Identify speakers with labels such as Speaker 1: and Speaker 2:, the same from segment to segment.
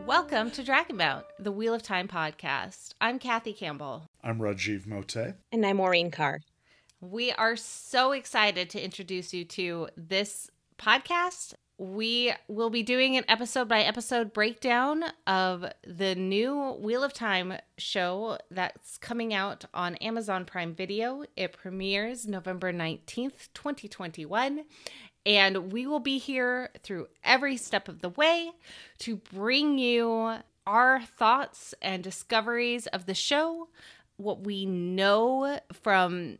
Speaker 1: Welcome to Dragonmount, the Wheel of Time podcast. I'm Kathy Campbell.
Speaker 2: I'm Rajiv Moté.
Speaker 3: And I'm Maureen Carr.
Speaker 1: We are so excited to introduce you to this podcast. We will be doing an episode-by-episode breakdown of the new Wheel of Time show that's coming out on Amazon Prime Video. It premieres November 19th, 2021. And we will be here through every step of the way to bring you our thoughts and discoveries of the show, what we know from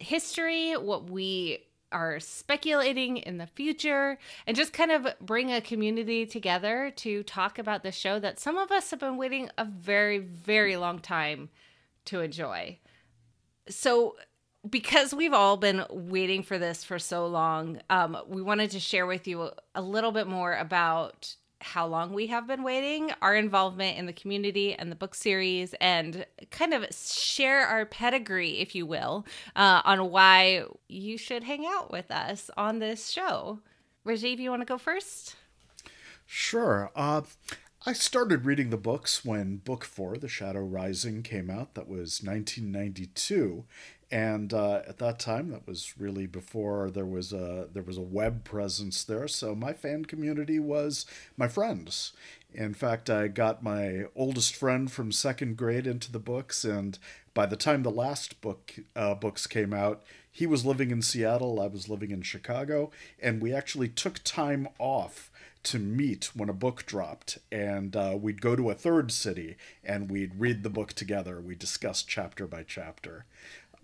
Speaker 1: history, what we are speculating in the future, and just kind of bring a community together to talk about the show that some of us have been waiting a very, very long time to enjoy. So because we've all been waiting for this for so long, we wanted to share with you a little bit more about how long we have been waiting, our involvement in the community and the book series, and kind of share our pedigree, if you will, on why you should hang out with us on this show. Rajiv, you want to go first?
Speaker 2: Sure. I started reading the books when book 4, The Shadow Rising, came out. That was 1992. And at that time, that was really before there was a web presence there. So my fan community was my friends. In fact, I got my oldest friend from second grade into the books, and by the time the last books came out, he was living in Seattle, I was living in Chicago, and we actually took time off to meet when a book dropped, and we'd go to a third city, and we'd read the book together. We discussed chapter by chapter.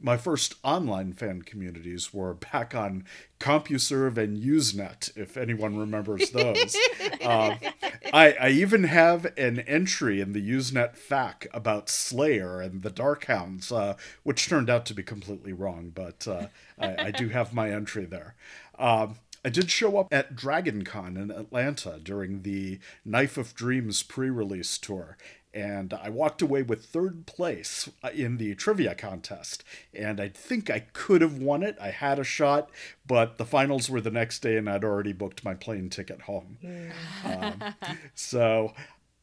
Speaker 2: My first online fan communities were back on CompuServe and Usenet, if anyone remembers those. I even have an entry in the Usenet FAQ about Slayer and the Darkhounds, which turned out to be completely wrong, but I do have my entry there. I did show up at DragonCon in Atlanta during the Knife of Dreams pre-release tour, and I walked away with third place in the trivia contest, and I think I could have won it. I had a shot, but the finals were the next day, and I'd already booked my plane ticket home. So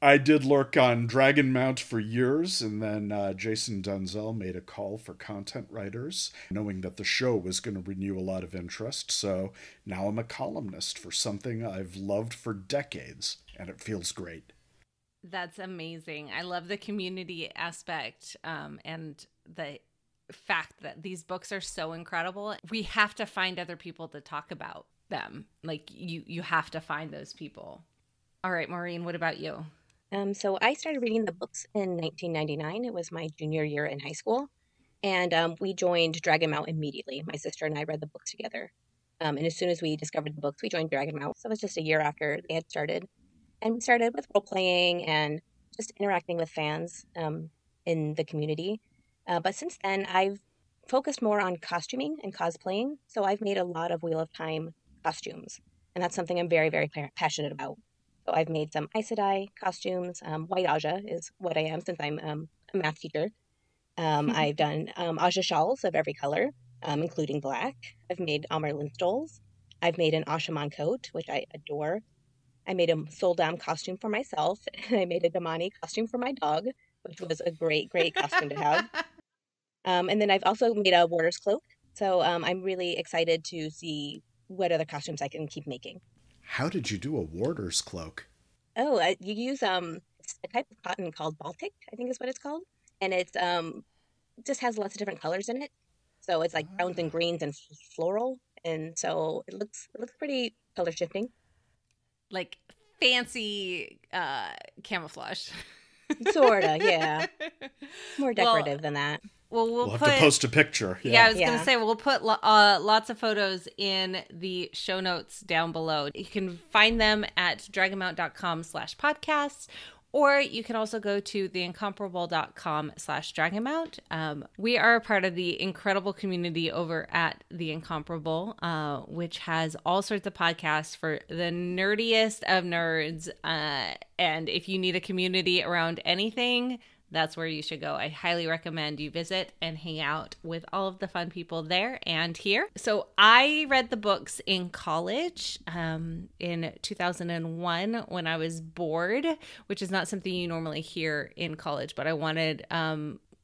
Speaker 2: I did lurk on Dragonmount for years, and then Jason Denzel made a call for content writers, knowing that the show was going to renew a lot of interest. So now I'm a columnist for something I've loved for decades, and it feels great.
Speaker 1: That's amazing. I love the community aspect and the fact that these books are so incredible. We have to find other people to talk about them. Like you have to find those people. All right, Maureen, what about you?
Speaker 3: So I started reading the books in 1999. It was my junior year in high school. And we joined Dragonmount immediately. My sister and I read the books together. And as soon as we discovered the books, we joined Dragonmount. So it was just a year after they had started. And we started with role-playing and just interacting with fans in the community. But since then, I've focused more on costuming and cosplaying. So I've made a lot of Wheel of Time costumes. And that's something I'm very, very passionate about. So I've made some Aes Sedai costumes. White Aja is what I am since I'm a math teacher. I've done Aja shawls of every color, including black. I've made Amarlin stoles. I've made an Ashaman coat, which I adore. I made a Soldam costume for myself, and I made a Damani costume for my dog, which was a great, great costume to have. And then I've also made a warder's cloak. So I'm really excited to see what other costumes I can keep making.
Speaker 2: How did you do a warder's cloak?
Speaker 3: Oh, you use it's a type of cotton called Baltic, I think is what it's called. And it's just has lots of different colors in it. So it's like browns and greens and floral. And so it looks pretty color shifting.
Speaker 1: Like fancy camouflage.
Speaker 3: Sorta, yeah. More decorative than that.
Speaker 1: Well,
Speaker 2: we'll have to post a picture.
Speaker 1: Yeah, I was going to say, we'll put lots of photos in the show notes down below. You can find them at dragonmount.com/podcasts, or you can also go to theincomparable.com/dragonmount. We are a part of the incredible community over at The Incomparable, which has all sorts of podcasts for the nerdiest of nerds. And if you need a community around anything, that's where you should go. I highly recommend you visit and hang out with all of the fun people there and here. So I read the books in college in 2001 when I was bored, which is not something you normally hear in college, but I wanted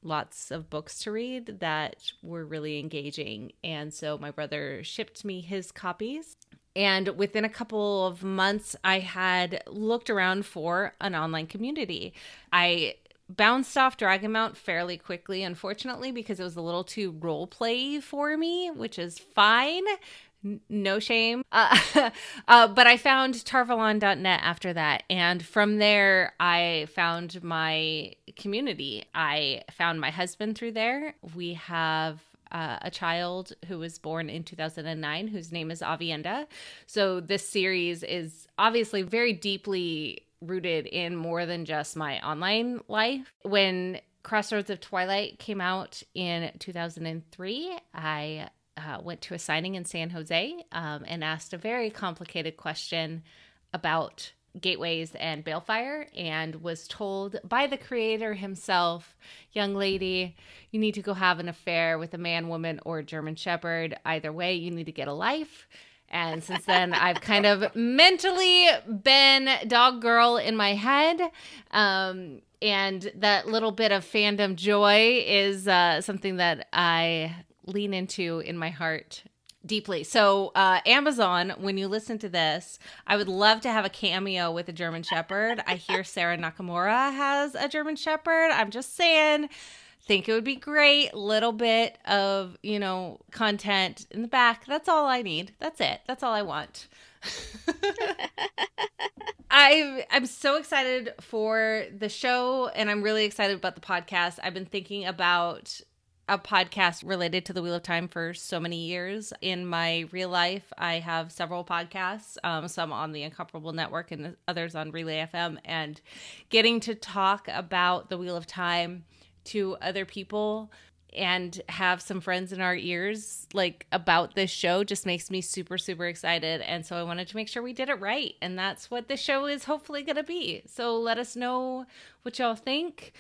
Speaker 1: lots of books to read that were really engaging. And so my brother shipped me his copies. And within a couple of months, I had looked around for an online community. I bounced off Dragonmount fairly quickly, unfortunately, because it was a little too role play for me, which is fine. No shame. But I found tarvalon.net after that. And from there, I found my community. I found my husband through there. We have a child who was born in 2009, whose name is Avienda. So this series is obviously very deeply rooted in more than just my online life. When Crossroads of Twilight came out in 2003, I went to a signing in San Jose and asked a very complicated question about gateways and balefire, and was told by the creator himself, young lady, you need to go have an affair with a man, woman, or German Shepherd. Either way, you need to get a life. And since then, I've kind of mentally been dog girl in my head. And that little bit of fandom joy is something that I lean into in my heart deeply. So Amazon, when you listen to this, I would love to have a cameo with a German Shepherd. I hear Sarah Nakamura has a German Shepherd. I'm just saying, think it would be great. Little bit of, content in the back. That's all I need. That's it. That's all I want. I'm so excited for the show, and I'm really excited about the podcast. I've been thinking about a podcast related to the Wheel of Time for so many years. In my real life, I have several podcasts, some on the Incomparable Network and others on Relay FM, and getting to talk about the Wheel of Time to other people and have some friends in our ears about this show just makes me super, super excited. And so I wanted to make sure we did it right. And that's what the show is hopefully going to be. So let us know what y'all think.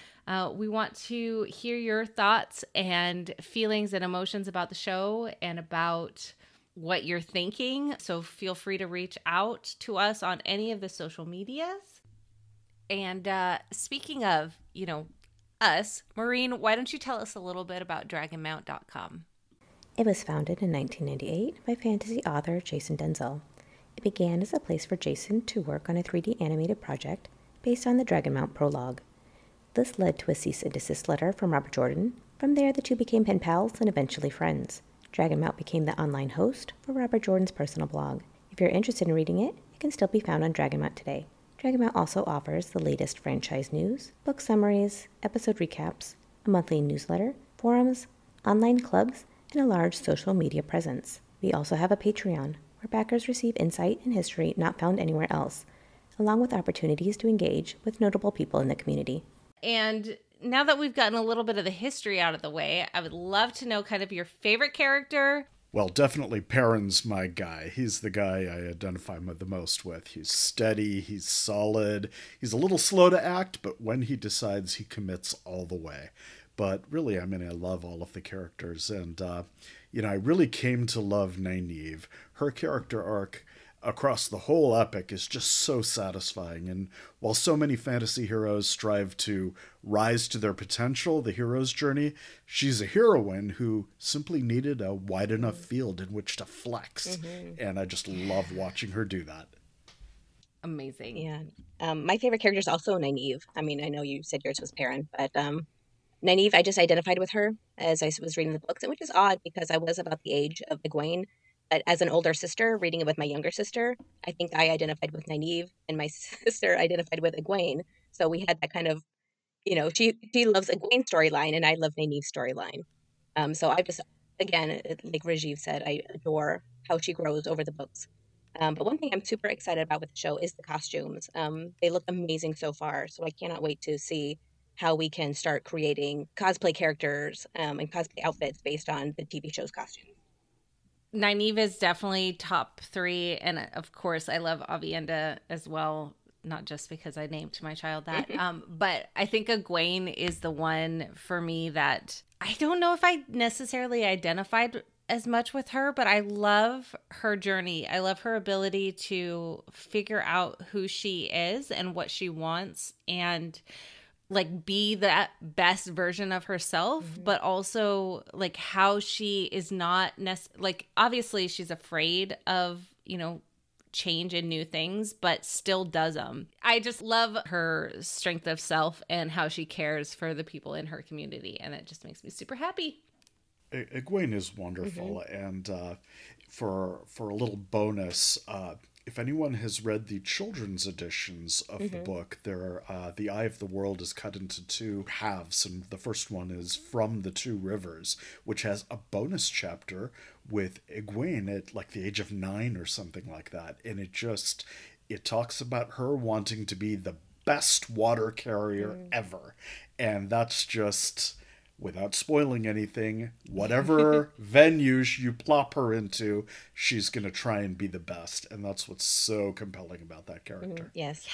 Speaker 1: We want to hear your thoughts and feelings and emotions about the show and about what you're thinking. So feel free to reach out to us on any of the social medias. And speaking of, us, Maureen, why don't you tell us a little bit about Dragonmount.com?
Speaker 3: It was founded in 1998 by fantasy author Jason Denzel. It began as a place for Jason to work on a 3D animated project based on the Dragonmount prologue. This led to a cease and desist letter from Robert Jordan. From there, the two became pen pals and eventually friends. Dragonmount became the online host for Robert Jordan's personal blog. If you're interested in reading it, it can still be found on Dragonmount today. Dragonmount also offers the latest franchise news, book summaries, episode recaps, a monthly newsletter, forums, online clubs, and a large social media presence. We also have a Patreon, where backers receive insight and history not found anywhere else, along with opportunities to engage with notable people in the community.
Speaker 1: And now that we've gotten a little bit of the history out of the way, I would love to know kind of your favorite character.
Speaker 2: Well, definitely Perrin's my guy. He's the guy I identify the most with. He's steady, he's solid, he's a little slow to act, but when he decides, he commits all the way. But really, I love all of the characters. And, I really came to love Nynaeve. Her character arc across the whole epic is just so satisfying. And while so many fantasy heroes strive to rise to their potential, the hero's journey, she's a heroine who simply needed a wide enough field in which to flex. Mm-hmm. And I just love watching her do that.
Speaker 1: Amazing.
Speaker 3: Yeah. My favorite character is also Nynaeve. I know you said yours was Perrin, but Nynaeve, I just identified with her as I was reading the books, which is odd because I was about the age of Egwene. But as an older sister, reading it with my younger sister, I think I identified with Nynaeve and my sister identified with Egwene. So we had that kind of, she loves Egwene's storyline and I love Nynaeve's storyline. So I just, again, like Rajiv said, I adore how she grows over the books. But one thing I'm super excited about with the show is the costumes. They look amazing so far. So I cannot wait to see how we can start creating cosplay characters and cosplay outfits based on the TV show's costumes.
Speaker 1: Nynaeve is definitely top 3. And of course, I love Avienda as well. not just because I named my child that. But I think Egwene is the one for me that I don't know if I necessarily identified as much with her, but I love her journey. I love her ability to figure out who she is and what she wants, and like be that best version of herself, but also like how she is not like, obviously she's afraid of, you know, change and new things, but still does them. I just love her strength of self and how she cares for the people in her community, and it just makes me super happy.
Speaker 2: Egwene is wonderful, and for a little bonus, if anyone has read the children's editions of the book, the Eye of the World is cut into two halves, and the first one is From the Two Rivers, which has a bonus chapter with Egwene at like the age of 9 or something like that, and it talks about her wanting to be the best water carrier ever, and that's just, without spoiling anything, whatever venues you plop her into, she's going to try and be the best. And that's what's so compelling about that character.
Speaker 3: Yes.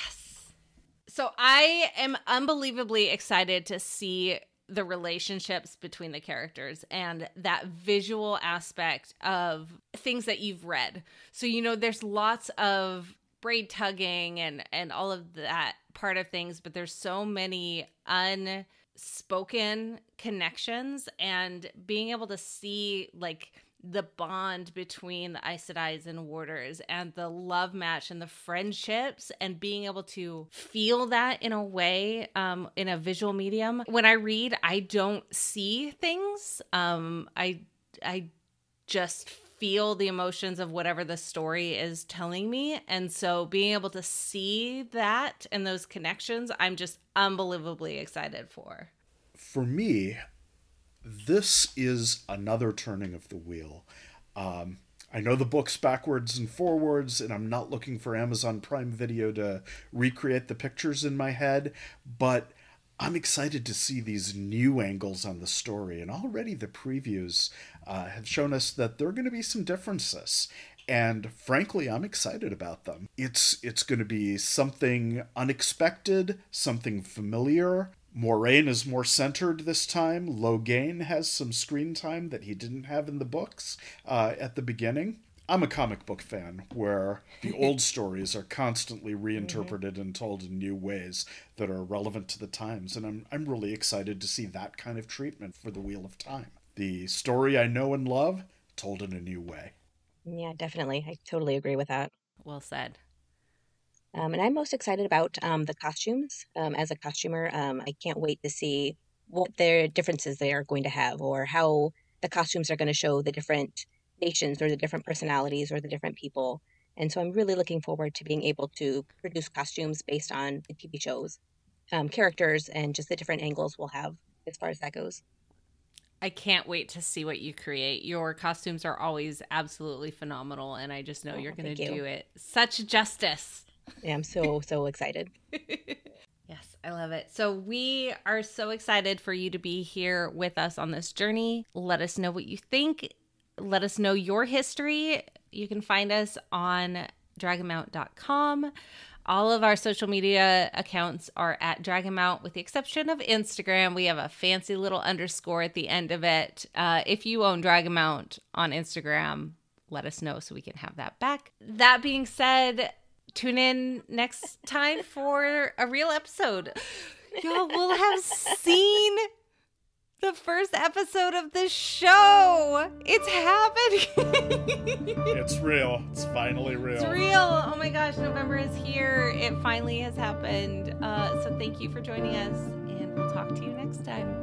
Speaker 1: So I am unbelievably excited to see the relationships between the characters and that visual aspect of things that you've read. So, you know, there's lots of braid tugging and all of that part of things, but there's so many unspoken connections, and being able to see like the bond between the Aes Sedais and Warders and the love match and the friendships, and being able to feel that in a way, in a visual medium. When I read, I don't see things. I just feel the emotions of whatever the story is telling me. And so being able to see that and those connections, I'm just unbelievably excited for.
Speaker 2: For me, this is another turning of the wheel. I know the book's backwards and forwards, and I'm not looking for Amazon Prime Video to recreate the pictures in my head, but I'm excited to see these new angles on the story, and already the previews have shown us that there are going to be some differences, and frankly, I'm excited about them. It's going to be something unexpected, something familiar. Moraine is more centered this time. Logain has some screen time that he didn't have in the books at the beginning. I'm a comic book fan where the old stories are constantly reinterpreted and told in new ways that are relevant to the times, and I'm really excited to see that kind of treatment for the Wheel of Time. The story I know and love, told in a new way.
Speaker 3: Yeah, definitely. I totally agree with that.
Speaker 1: Well said.
Speaker 3: And I'm most excited about the costumes. As a costumer, I can't wait to see what their differences they are going to have, or how the costumes are going to show the different nations or the different personalities or the different people. And so I'm really looking forward to being able to produce costumes based on the TV shows, characters, and just the different angles we'll have as far as that goes.
Speaker 1: I can't wait to see what you create. Your costumes are always absolutely phenomenal, and I just know you're going to do it such justice.
Speaker 3: Yeah, I'm so excited.
Speaker 1: Yes, I love it. So we are so excited for you to be here with us on this journey. Let us know what you think. Let us know your history. You can find us on Dragonmount.com. All of our social media accounts are at Dragonmount, with the exception of Instagram. We have a fancy little underscore at the end of it. If you own Dragonmount on Instagram, let us know so we can have that back. That being said, tune in next time for a real episode. Y'all will have seen the first episode of the show. It's happening.
Speaker 2: It's real. It's finally real.
Speaker 1: It's real. Oh my gosh, November is here. It finally has happened. So thank you for joining us, and we'll talk to you next time.